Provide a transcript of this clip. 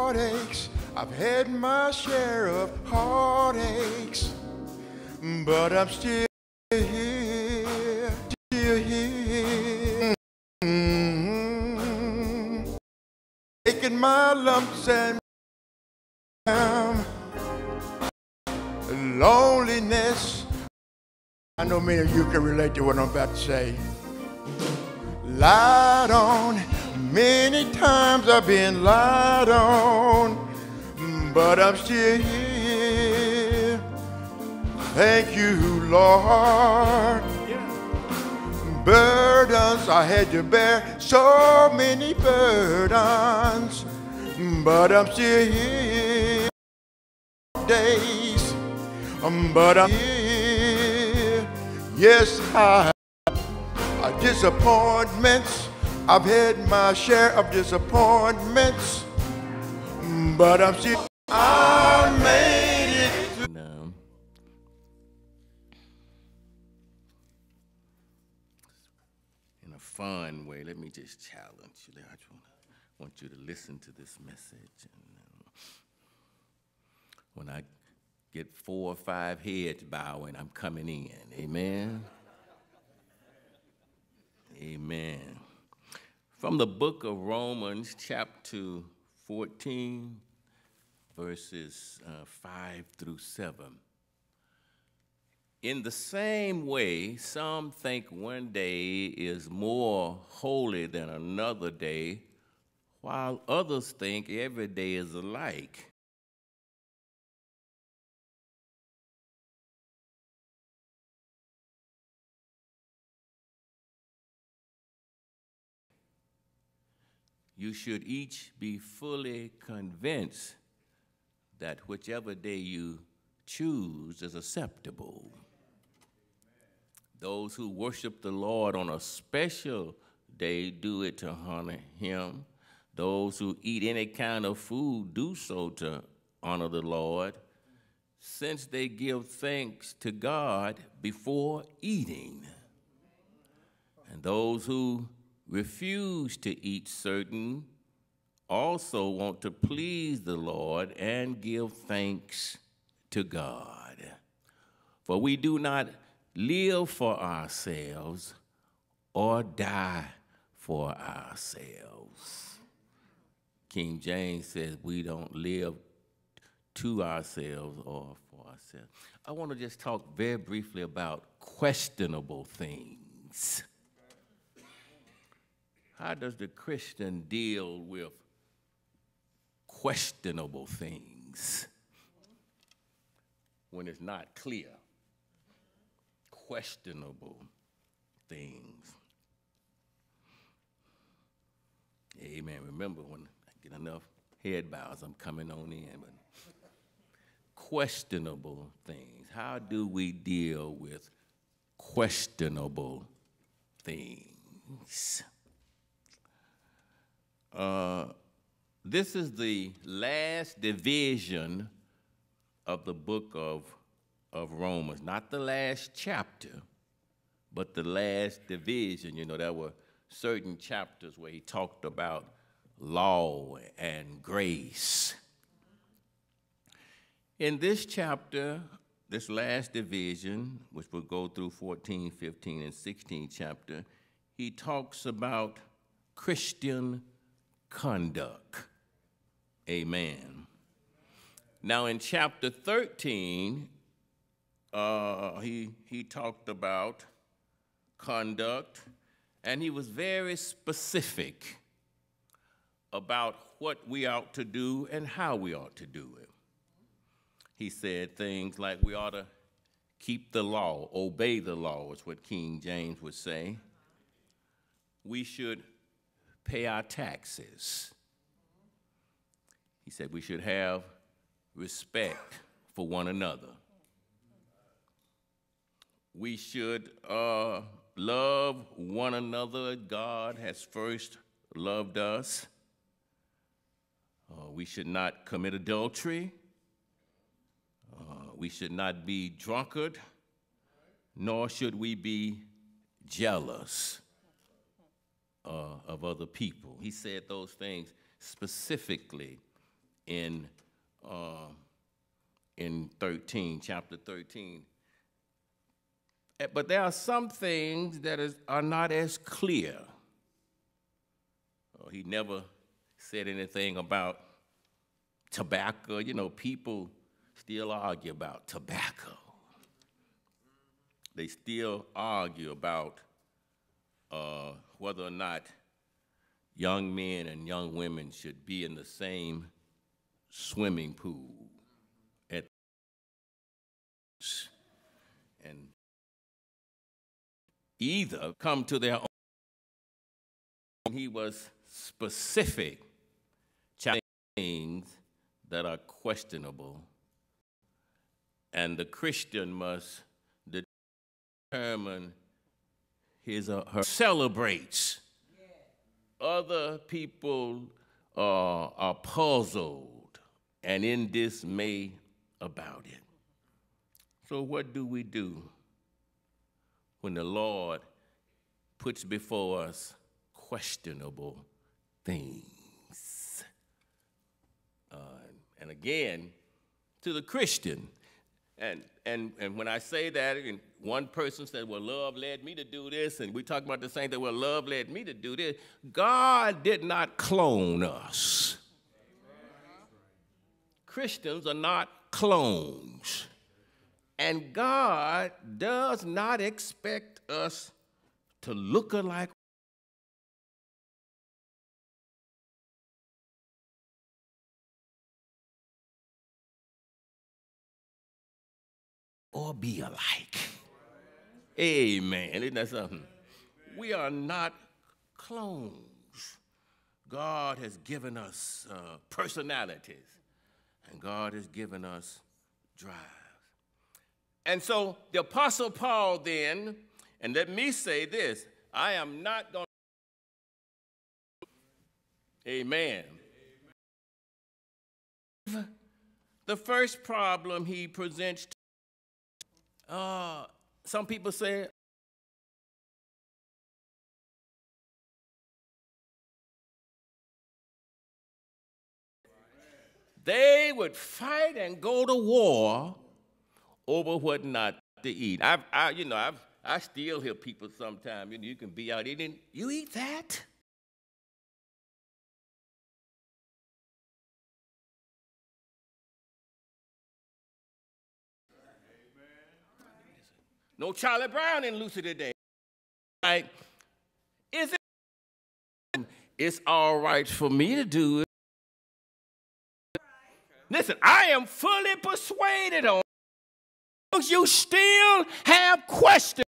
heartaches. I've had my share of heartaches, but I'm still here, still here. Taking my lumps and loneliness. I know many of you can relate to what I'm about to say. Lied on, many times I've been lied on, but I'm still here. Thank you, Lord. Burdens I had to bear, so many burdens, but I'm still here. Days, but I'm here. Yes, disappointments. I've had my share of disappointments, but I'm still. I made it. No. In a fun way, let me just challenge you. I want you to listen to this message. And, when I get 4 or 5 heads bowing, I'm coming in. Amen. Amen. From the book of Romans, chapter 14, verses 5 through 7. In the same way, some think one day is more holy than another day, while others think every day is alike. You should each be fully convinced that whichever day you choose is acceptable. Those who worship the Lord on a special day do it to honor him. Those who eat any kind of food do so to honor the Lord, since they give thanks to God before eating. And those who refuse to eat certain also want to please the Lord and give thanks to God. For we do not live for ourselves or die for ourselves. King James says we don't live to ourselves or for ourselves. I want to just talk very briefly about questionable things. How does the Christian deal with questionable things when it's not clear? Questionable things. Amen. Remember, when I get enough head bows, I'm coming on in. But questionable things. How do we deal with questionable things? This is the last division of the book of Romans. Not the last chapter, but the last division. You know, there were certain chapters where he talked about law and grace. In this chapter, this last division, which will go through 14, 15, and 16 chapter, he talks about Christian conduct. Amen. Now in chapter 13, he talked about conduct, and he was very specific about what we ought to do and how we ought to do it. He said things like we ought to keep the law, obey the law, is what King James would say. We should pay our taxes. He said we should have respect for one another. We should love one another. God has first loved us. We should not commit adultery. We should not be drunkard, nor should we be jealous of other people. He said those things specifically in 13, chapter 13. But there are some things that are not as clear. He never said anything about tobacco. You know, people still argue about tobacco. They still argue about whether or not young men and young women should be in the same swimming pool and either come to their own. He was specific things that are questionable, and the Christian must determine his or her celebrates. Other people are puzzled and in dismay about it. So what do we do when the Lord puts before us questionable things? And again, to the Christian, and when I say that, and one person said, well, love led me to do this, and we talk about the same thing, well, love led me to do this. God did not clone us. Christians are not clones. And God does not expect us to look alike or be alike. Amen. Isn't that something? We are not clones. God has given us personalities, and God has given us drives. And so the Apostle Paul then, and let me say this, I am not going to, amen. The first problem he presents, some people say, they would fight and go to war over what not to eat. I still hear people sometimes, you can be out eating, you eat that? No Charlie Brown in Lucy today. Right? It's all right for me to do it. Listen, I am fully persuaded on it. You still have questions.